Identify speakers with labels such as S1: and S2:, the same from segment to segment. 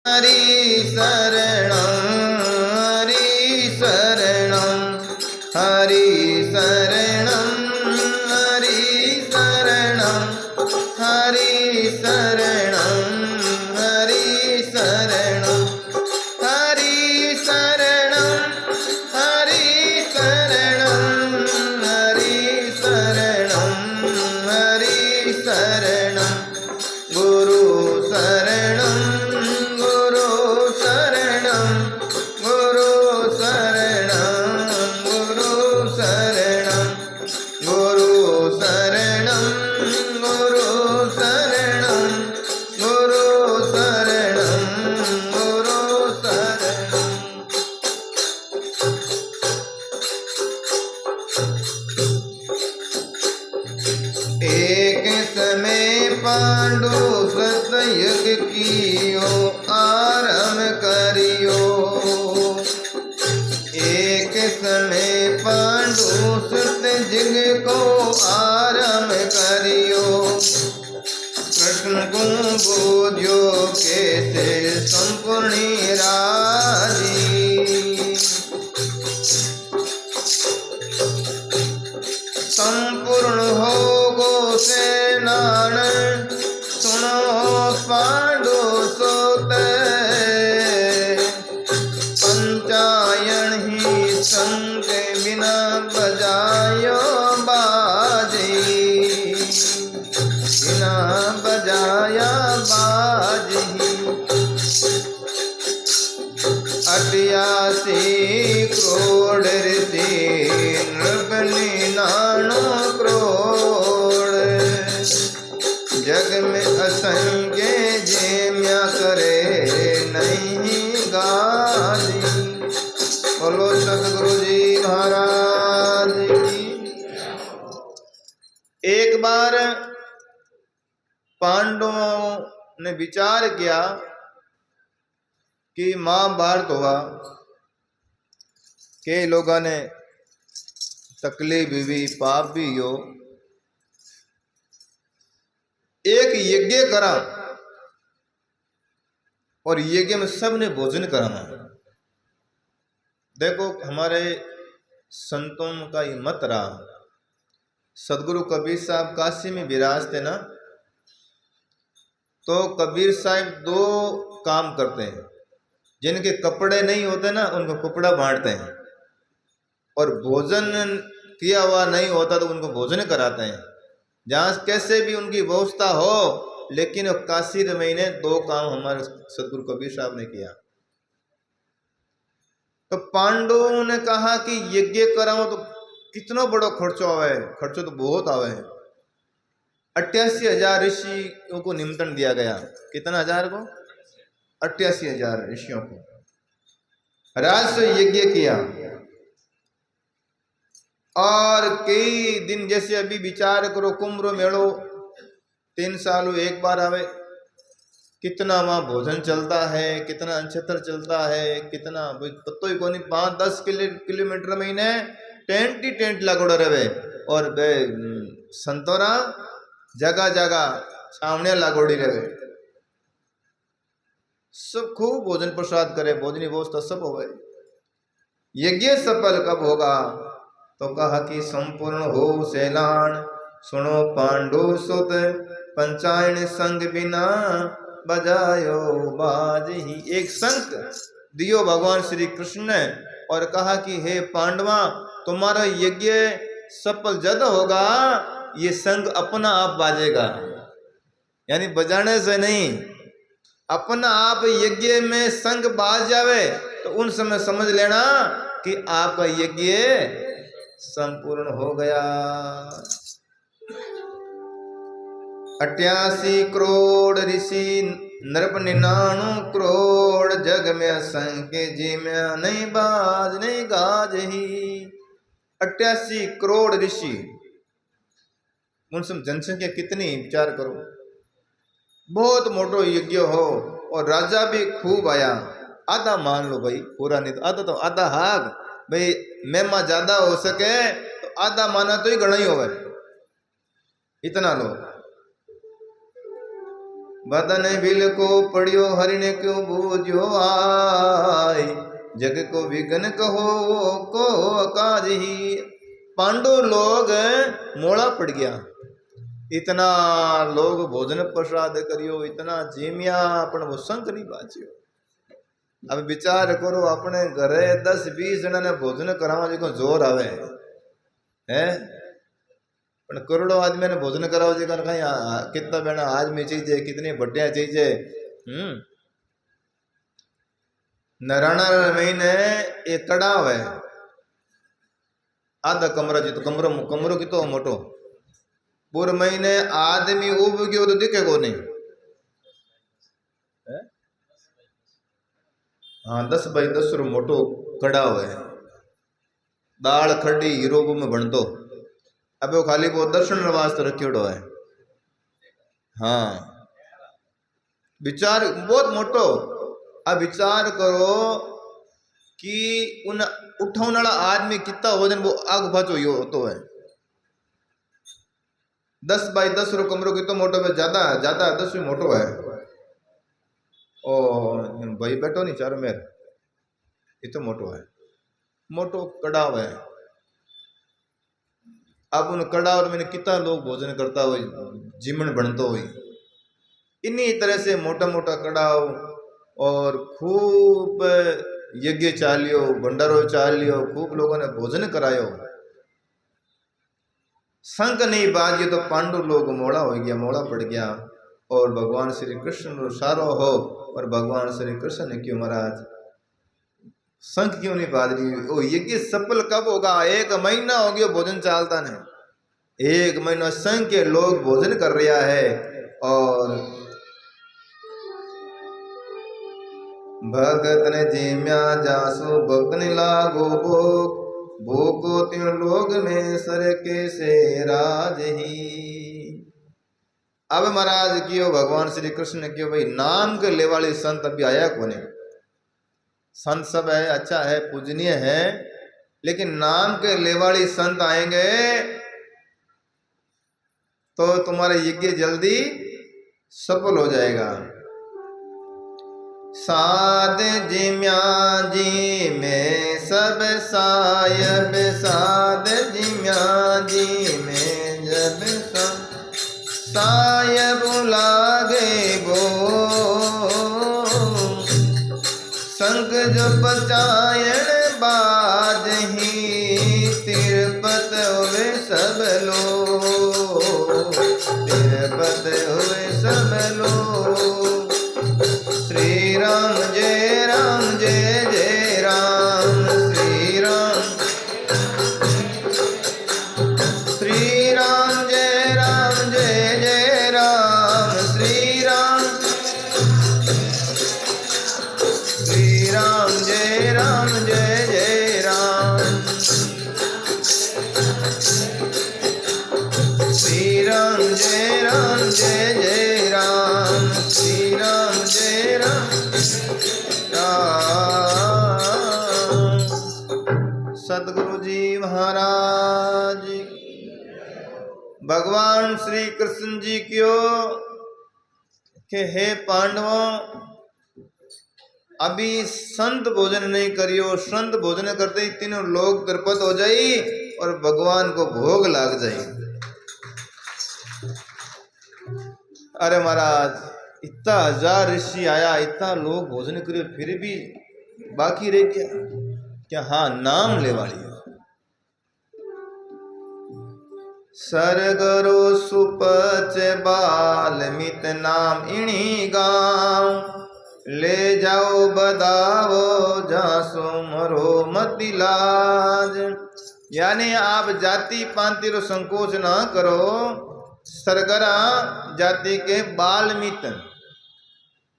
S1: हरि शरणं हरि शरणं हरि शरणं हरि शरणं हरि शरणं हरि शरणं हरि शरणं हरि शरणं हरि शरणं हरि शरणं गुरु शरणं गुरु शरणं गुरु शरणं गुरु शरणं गुरु शरणं गुरु शरणं गुरु शरणं गुरु शरणं। एक समय पांडु सतयुग कियो आरंभ करियो। एक समय पांडु सतयुग को आरंभ करियो। कृष्ण को बोझो कैसे संपूर्ण राजी। संपूर्ण हो गो सेनान सुनो पांडु सोत। पंचायन ही संग बिना बजायो बाजी बिना बजाया बाजी। 88 करोड़ ऋषि नृप 99 करोड़। जग में असंख्य जेम्या करे नहीं गाली। बोलो सतगुरु जी महाराज की। एक बार पांडवों ने विचार किया कि महाभारत हुआ, कई लोगों ने तकलीफ भी पाप भी हो, एक यज्ञ करा और यज्ञ में सबने भोजन कराना। देखो हमारे संतों का ये मत रहा। सदगुरु कबीर साहब काशी में विराजते ना, तो कबीर साहब 2 काम करते हैं। जिनके कपड़े नहीं होते ना उनको कपड़ा बांटते हैं, और भोजन किया हुआ नहीं होता तो उनको भोजन कराते हैं। जहाँ कैसे भी उनकी व्यवस्था हो, लेकिन काशी में ने 2 काम हमारे सदगुरु कबीर साहब ने किया। तो पांडवों ने कहा कि यज्ञ कराओ तो कितना बड़ा खर्चो आवे, खर्चो तो बहुत आवे। 88,000 ऋषियों को निमंत्रण दिया गया। कितना हजार को? 88,000 ऋषियों को राजस्व यज्ञ किया। और कई दिन, जैसे अभी विचार करो कुंभ मेड़ो 3 साल एक बार आवे, कितना वहां भोजन चलता है, कितना नक्षत्र चलता है, कितना पत्तो ही कोनी। 5-10 किलोमीटर में इन्हें टेंट ही टेंट लगोड़ा रहे। और संतोरा जगह जगह छावनिया लागोड़ी रहे। सब खूब भोजन प्रसाद करे, भोजनी व्यवस्था सब हो गए। यज्ञ सफल कब होगा? तो कहा कि संपूर्ण हो सेनान सुनो पांडु सुत। पंचायन संग बिना बजायो बाजी। एक संग दियो भगवान श्री कृष्ण ने और कहा कि हे पांडवा, तुम्हारा यज्ञ सफल जद होगा, ये संग अपना आप बाजेगा। यानी बजाने से नहीं, अपना आप यज्ञ में संग बाज जावे तो उन समय समझ लेना कि आपका यज्ञ संपूर्ण हो गया। 88 करोड़ ऋषि नृप 99 करोड़। जग में असंख्य जिम्या नहीं बाज नहीं गाज ही। 88 करोड़ ऋषि, उन सब जनसंख्या कितनी विचार करो। बहुत मोटो यज्ञ हो और राजा भी खूब आया। आधा मान लो भाई, पूरा नहीं तो आधा, तो आधा हाग भाई। मेहमा ज्यादा हो सके तो आधा माना तो ही घना ही होवे, इतना लो। बदन बिल को पड़ियो हरि ने क्यों बूझो आय, जग को विघ्न कहो को काज ही। पांडु लोग मोड़ा पड़ गया, इतना लोग भोजन प्रसाद करियो, इतना जीमिया पण वो संक नहीं बाचियो। अब विचार करो अपने घरे 10-20 जना ने भोजन करावा जो जोर आवे है, पण करोड़ों आदमी ने भोजन कराओ जी कर कहीं कितना बेना आदमी चाहिए, कितनी बटिया चाहिए। नराना महीने एक कड़ाव है आधा कमरा जी, तो कमरो कमरो की तो मोटो पूरे महीने आदमी उब गयो तो दिखे को नहीं। हाँ 10x10 रो मोटो कड़ाव है, दाल खड़ी हीरो में बनतो। अब वो खाली वो दर्शन वास्ते रखियोड़ो है। हाँ विचार बहुत मोटो। अब विचार करो कि उन उठाने वाला आदमी कितना वजन वो आग भाचो यो होतो है। 10x10 रो कमरो कितो मोटो है, ज्यादा ज्यादा 10 भी मोटो है। ओ भाई बैठो नहीं चारों मेर, ये तो मोटो है, मोटो कड़ाव है। अब उन कड़ाव में कितना लोग भोजन करता हो, जीवन बनतो हो। इन्हीं तरह से मोटा मोटा कड़ाव और खूब यज्ञ चालियो, भंडारो चालियो, खूब लोगों ने भोजन करायो। शंख नहीं बाजियो तो पांडु लोग मोड़ा हो गया, मोड़ा पड़ गया। और भगवान श्री कृष्ण सारो हो, और भगवान श्री कृष्ण ने क्यों महाराज शंख क्यों नहीं बाज रही? वो यज्ञ सफल कब होगा? 1 महीना हो गया भोजन चालता ने, 1 महीना संघ के लोग भोजन कर रहा है। और भगत ने जिम्या जासु भक्त ने लागो भोग, भोगो त्यों लोग में सर के से राज ही। अब महाराज क्यों भगवान श्री कृष्ण ने क्यों भाई नाम के लेवाली संत अभी आया कोने। संत सब है, अच्छा है, पूजनीय है, लेकिन नाम के लेवाली संत आएंगे तो तुम्हारा यज्ञ जल्दी सफल हो जाएगा। साध जिम्या जी में सब सायब, साध जिम्या जी में जब सब सायब लागे वो, संग जो बचायण बाज ही, तिरपत हुए सब लोग, तिरपत हुए सब लोग। श्री राम जय राम जय जय राम, श्री राम, श्री राम जय राम जय जय राम, श्री राम, श्री राम जय राम जय जय राम, श्री राम जय राम जय जय राम, श्री राम जय राम राम। सदगुरु जी महाराज भगवान श्री कृष्ण जी क्यों कि हे पांडवों, अभी संत भोजन नहीं करियो, संत भोजन करते ही तीनों लोग तिरपत हो जाई और भगवान को भोग लाग जाए। अरे महाराज इतना 1000 ऋषि आया, इतना लोग भोजन करियो, फिर भी बाकी रह गया क्या? हाँ नाम ले वाली सरगरो सुपच बाल्मित नाम इणी गाँव, ले जाओ बदावो जासो मरो मति लाज। यानी आप जाति पांति रो संकोच ना करो। सरगरा जाति के बाल्मित,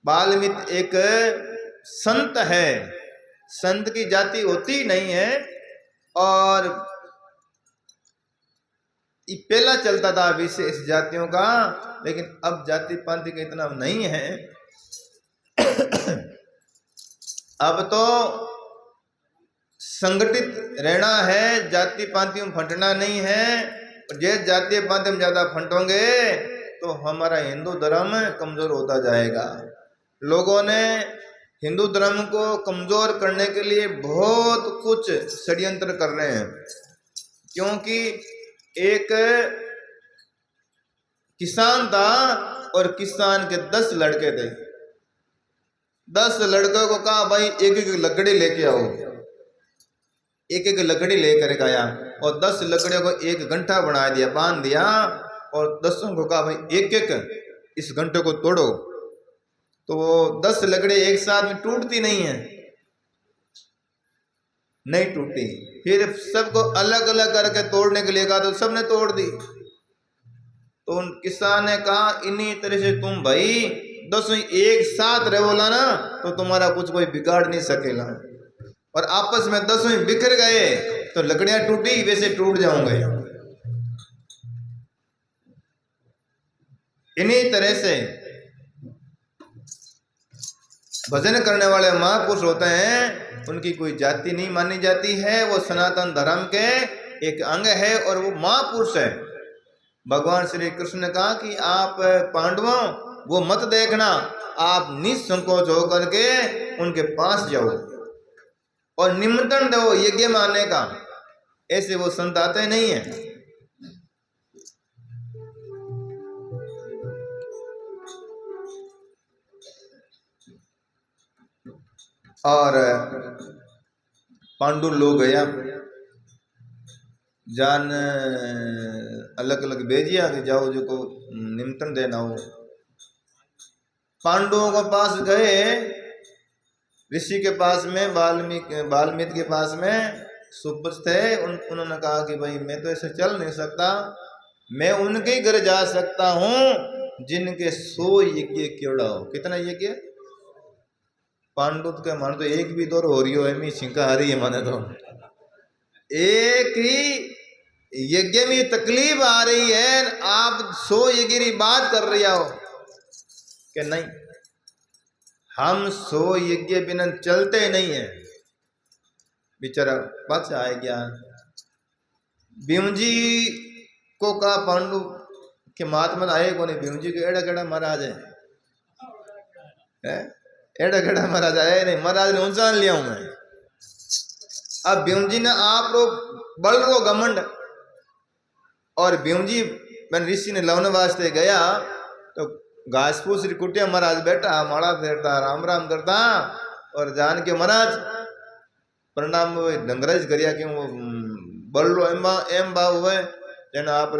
S1: बाल्मित एक संत है, संत की जाति होती नहीं है। और पहला चलता था विशेष जातियों का, लेकिन अब जाति पांति का इतना नहीं है। अब तो संगठित रहना है, जाति पांतियों में फंटना नहीं है। जे जाति पांति में ज्यादा फंटोगे तो हमारा हिंदू धर्म कमजोर होता जाएगा। लोगों ने हिंदू धर्म को कमजोर करने के लिए बहुत कुछ षड्यंत्र कर रहे हैं, क्योंकि एक किसान था और किसान के 10 लड़के थे। 10 लड़कों को कहा भाई एक एक लकड़ी लेके आओ, एक एक लकड़ी लेकर गया और 10 लकड़ियों को एक घंटा बना दिया, बांध दिया और 10 को कहा भाई एक एक इस घंटे को तोड़ो। तो वो 10 लकड़ी एक साथ में टूटती नहीं है, नहीं टूटी। फिर सबको अलग अलग करके तोड़ने के लिए कहा तो सबने तोड़ दी। तो उन किसान ने कहा इन्हीं तरह से तुम भाई 10 एक साथ रहे बोला ना तो तुम्हारा कुछ कोई बिगाड़ नहीं सकेगा, और आपस में 10 बिखर गए तो लकड़ियां टूटी वैसे टूट जाओगे। इन्हीं तरह से भजन करने वाले महापुरुष होते हैं, उनकी कोई जाति नहीं मानी जाती है, वो सनातन धर्म के एक अंग है और वो महापुरुष है। भगवान श्री कृष्ण ने कहा कि आप पांडवों वो मत देखना, आप निसंकोच होकर के उनके पास जाओ और निमंत्रण दो यज्ञ में आने का, ऐसे वो संत आते नहीं है। और पांडु लोग गया जान अलग अलग भेजिया कि जाओ जो को निमंत्रण देना हो। पांडवों के पास गए, ऋषि के पास में वाल्मीकि के पास में सुपुत्र थे। उन्होंने कहा कि भाई मैं तो ऐसे चल नहीं सकता, मैं उनके घर जा सकता हूं जिनके 100 यज्ञ क्योड़ा हो। कितना यज्ञ? पांडु के मान तो एक भी दौर हो रही हो एमी छिंका आ रही है, माने तो एक ही यज्ञ में तकलीफ आ रही है, आप 100 यज्ञ की बात कर रही हो कि नहीं, हम 100 यज्ञ बिना चलते नहीं है। बेचारा पाछा आए गया। भीम जी को कहा पांडु के महात्मा आए को नहीं, भीम जी को एड़ा केड़ा महाराज है, एड़ा केड़ा महाराज आए नहीं, महाराज ने उनचान लिया हूं मैं। अब भीम जी ने आप लोग बल रो घमंड, और भीम जी मैंने ऋषि ने लवन वास्ते गया तो घासपूस कुटिया महाराज बैठा, माड़ा फेरता, राम राम करता, और जान के महाराज प्रणाम डंगराज करिया कि वो बल रो एम भाव हुए जेने आप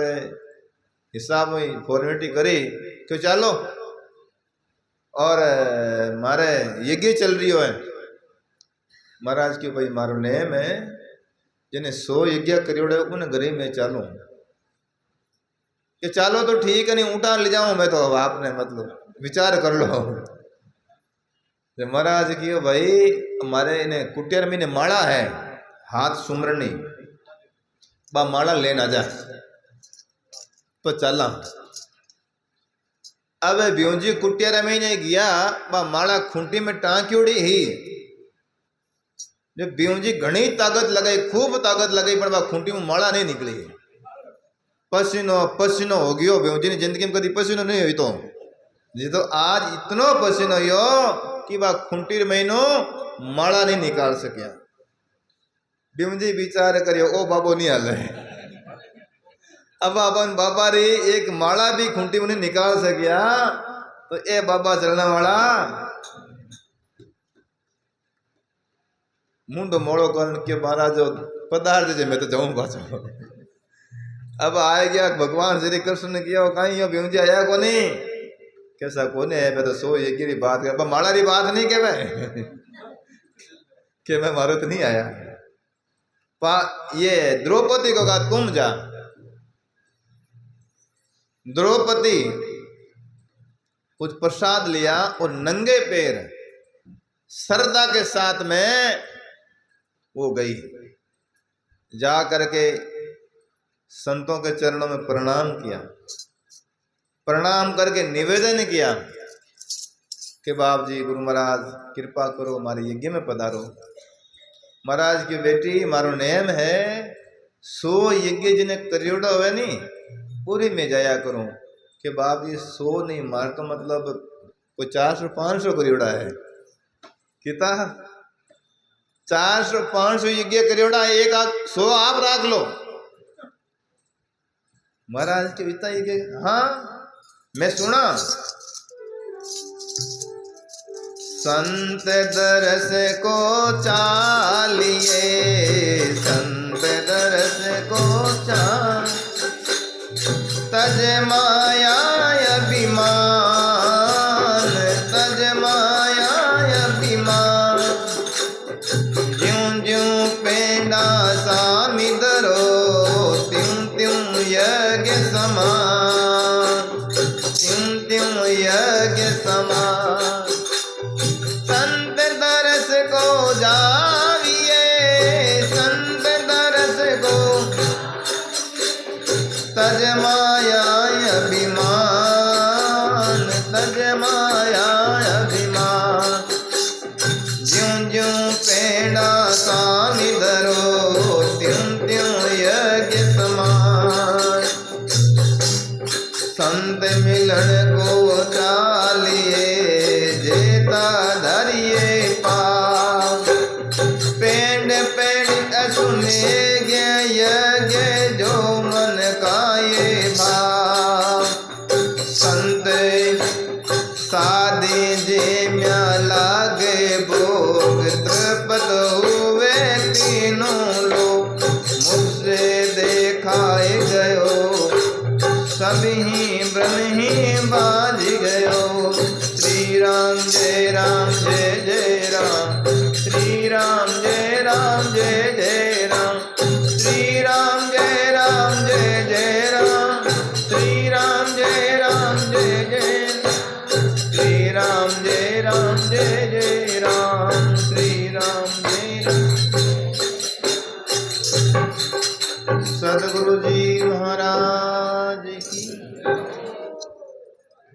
S1: हिसाब में फॉर्मेलिटी करी क्यों चालो और मारे यज्ञ चल रही है। महाराज के भाई मारो नेम है जिन्हें 100 यज्ञ करियोड़े उन घरे में चालू कि चालो तो ठीक है, नहीं उठा ले जाऊं मैं तो, अब आपने मतलब विचार कर लो। तो महाराज की भाई हमारे इन्हें कुटियर में माला है हाथ सुमरनी, बा माला लेना जा तो चला। अब ब्यूंजी कुटियर में नहीं गया, बा माला खूंटी में टांक्योड़ी ही। जो ब्यूंजी घनी ताकत लगाई, खूब ताकत लगाई, पर वह खूंटी में माला नहीं निकली। पसीनो पसीनो हो गयो, ब्यूंजी ने जिंदगी में कभी पसीनो नहीं हुई तो जी, तो आज इतनो पसीनो हो कि वह खूंटी महीनो माला नहीं निकाल सकिया। ब्यूंजी विचार करियो ओ बाबो नहीं हाल है, अब अपन बाबा री एक माला भी खूंटी में नहीं निकाल सकिया तो ए बाबा चलने वाला मुंडो मोड़ो कर के महाराज पदार्थ जे मैं तो जाऊं पाछो। अब आए गया भगवान श्री कृष्ण ने किया कहीं यो भीम जी आया को नहीं, कैसा कोने है, मैं तो 100 यज्ञ की बात कर, माला री बात नहीं के कि मैं मारो तो नहीं आया। ये द्रौपदी को कहा तुम जा। द्रौपदी कुछ प्रसाद लिया और नंगे पैर श्रद्धा के साथ में वो गई, जा करके संतों के चरणों में प्रणाम किया, प्रणाम करके निवेदन किया कि बाप जी गुरु महाराज कृपा करो हमारे यज्ञ में पधारो। महाराज की बेटी मारो नेम है 100 यज्ञ जिन्हें करियोड़ा हुए नहीं पूरी में जाया करूं, कि बाप जी 100 नहीं, मार तो मतलब कोई 400-500 करोड़ा है। कितना 400-500 यज्ञ करोड़ा, 100 आप रख लो महाराज के इतना यज्ञ। हाँ मैं सुना, संत दरस को चालिए, संत दरस को चाल, तज माया अभिमान, तज माया अभिमान, ज्यों ज्यों पेंडा सामी दरो, त्यों त्यों यज्ञ समान, त्यों त्यों यज्ञ समान। संत दरस को जाविए, संत दरस को, तज माया अभिमान, तज माया अभिमान, ज्यों ज्यों पेड़ा सामी धरो, त्यों त्यों यज्ञ समान। संत मिलन को चालिए, जेता धरिए पाप, पेड़ पेड़ सुने यज्ञ जो मन का ये भाव। संत साधे जे म्या लागे भोग, तृप्त हुए तीनों लोग, मुझसे देखाए गयो, सभी ब्रह्म ही बाज गयो। श्री राम जय राम जय जय राम, श्री राम जय राम जय जय राम, श्री राम जय राम जय जय राम, श्री राम जय राम जय जय, श्री राम जय राम जय जय राम, श्री राम जय राम। सदगुरु जी महाराज की।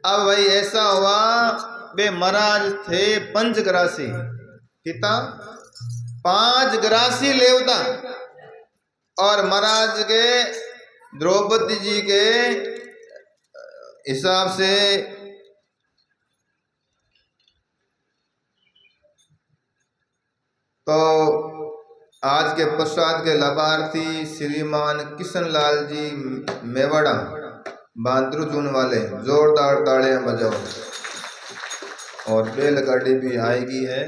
S1: अब भाई ऐसा हुआ, बे महाराज थे पंचग्रासी, कितना 5 ग्रासी लेवता, और महाराज के द्रौपदी जी के हिसाब से तो आज के प्रसाद के लाभार्थी श्रीमान किशन लाल जी मेवाड़ा बांद्रू जून वाले, जोरदार ताड़ियां बजाओ। और बैलगाड़ी भी आएगी है,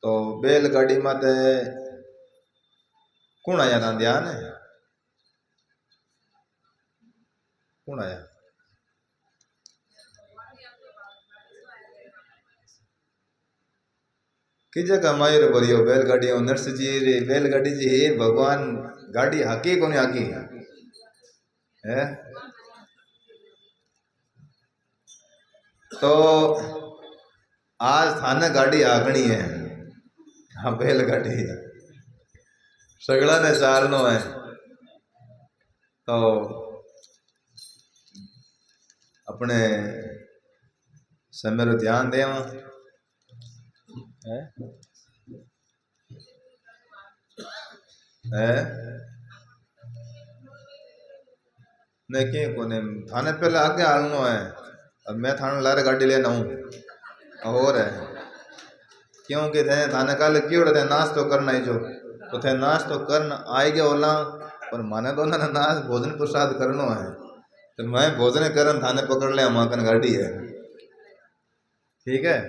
S1: तो बैलगाड़ी मत कौन आया था ध्यान है, कौन आया? कि जगह मायर बोलियो बैलगाड़ी नर्स जी रे, बैलगाड़ी जी हे भगवान गाड़ी हाकी कोनी हाकी है। तो आज थाने गाड़ी आगनी है, हाँ बैलगाड़ी सगड़ा ने चालनो है। तो अपने समय रो ध्यान देवा है नहीं कि कोने थाने पहले आगे आलनो है। अब मैं थाने लारे गाड़ी लेना हूँ और है क्योंकि थे थाने काले क्यों थे नाश तो करना ही जो, तो थे नाश तो करना आएगे ओला, पर माने तो ना नाश भोजन प्रसाद करनो है, तो मैं भोजन करन थाने पकड़ ले माकन गाड़ी है, ठीक है।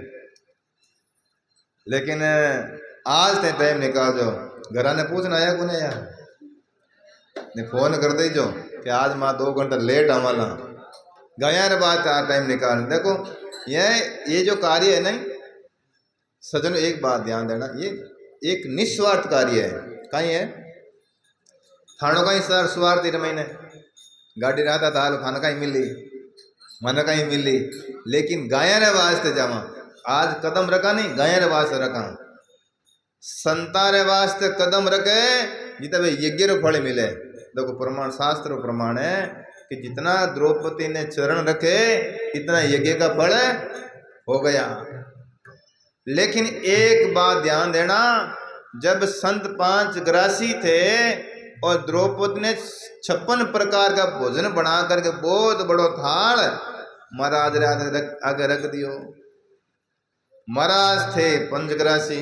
S1: लेकिन आज ते टाइम निकाल जो, घरा ने पूछना आया को नहीं यार, ने फोन कर दे जो कि आज माँ 2 घंटा लेट आवाला, गया रे बात आ टाइम निकाल। देखो ये जो कार्य है नहीं सजन, एक बात ध्यान देना, ये एक निस्वार्थ कार्य है। कहीं है थानो कहीं सर स्वार्थ महीने गाड़ी रहता था खाना कहीं मिली मन कहीं मिली, लेकिन गाया रे वास्ते जावा आज कदम रखा नहीं, गाया रे वास्ते रखा, संता रे वास्ते कदम रखे जितना वे यज्ञ रो फल मिले। देखो प्रमाण शास्त्र प्रमाण है कि जितना द्रौपदी ने चरण रखे इतना यज्ञ का फल हो गया। लेकिन एक बात ध्यान देना, जब संत 5 ग्रासी थे और द्रौपदी ने 56 प्रकार का भोजन बना करके बहुत बड़ो थाल महाराज रे आगे रख दियो। महाराज थे पंचग्रासी,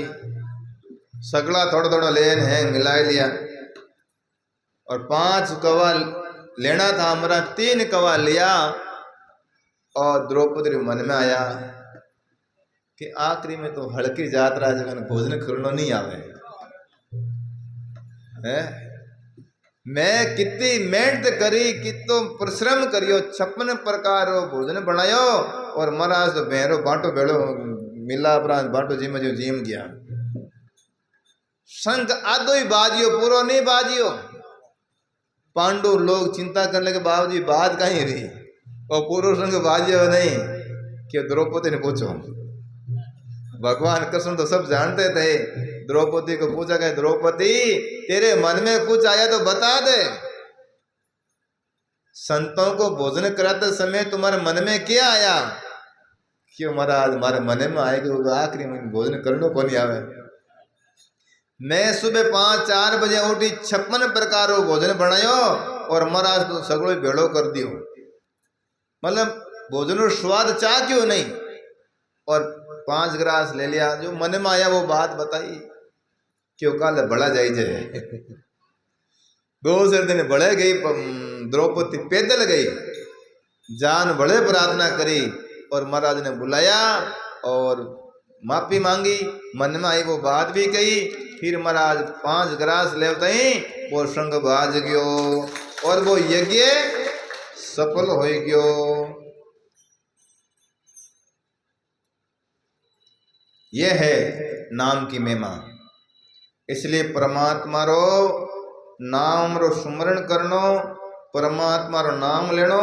S1: सगला थोड़ा थोड़ा लेन है मिला लिया, और 5 कवा लेना था, हमारा 3 कवा लिया। और द्रौपदी के मन में आया कि आखिरी में तो हड़की यात्रा जगह भोजन करना नहीं आवे है। मैं कितनी मेहनत करी, कितो परिश्रम करियो, 56 प्रकार भोजन बनायो, और महाराज तो बेरो बांटो बेड़ो मिला प्रांत बांटो जिम जो जिम गया। शंख आधो ही बाजियो, पूरो नहीं बाजियो। पांडु लोग चिंता करने के बावजूद बात कहीं रही, और पूरो शंख बाजियो नहीं। कि द्रौपदी ने पूछो, भगवान कृष्ण तो सब जानते थे। द्रौपदी को पूछा कि द्रौपदी तेरे मन में कुछ आया तो बता दे। संतों को भोजन कराते समय तुम्हारे मन में क्या आया? क्यों महाराज हमारे मन में आए कि आखिरी में भोजन करने को नहीं आवे। मैं सुबह 5-4 बजे उठी, 56 प्रकार भोजन बनायो, और महाराज तो सगड़ो भेड़ो कर दियो। मतलब भोजन स्वाद चाह क्यों नहीं, और 5 गिलास ले लिया। जो मन में आया वो बात बताई। क्यों काल बड़ा जाई जाए 2 दिन बड़े गई, द्रौपदी पैदल गई, जान बड़े प्रार्थना करी, और महाराज ने बुलाया और माफी मांगी। मन में आई वो बात भी कही। फिर महाराज 5 गिलास लेते ही वो संग बाज गयो, और वो यज्ञ सफल हो गयो। ये है नाम की महिमा। इसलिए परमात्मा रो नाम रो सुमरण करनो, परमात्मा रो नाम लेनो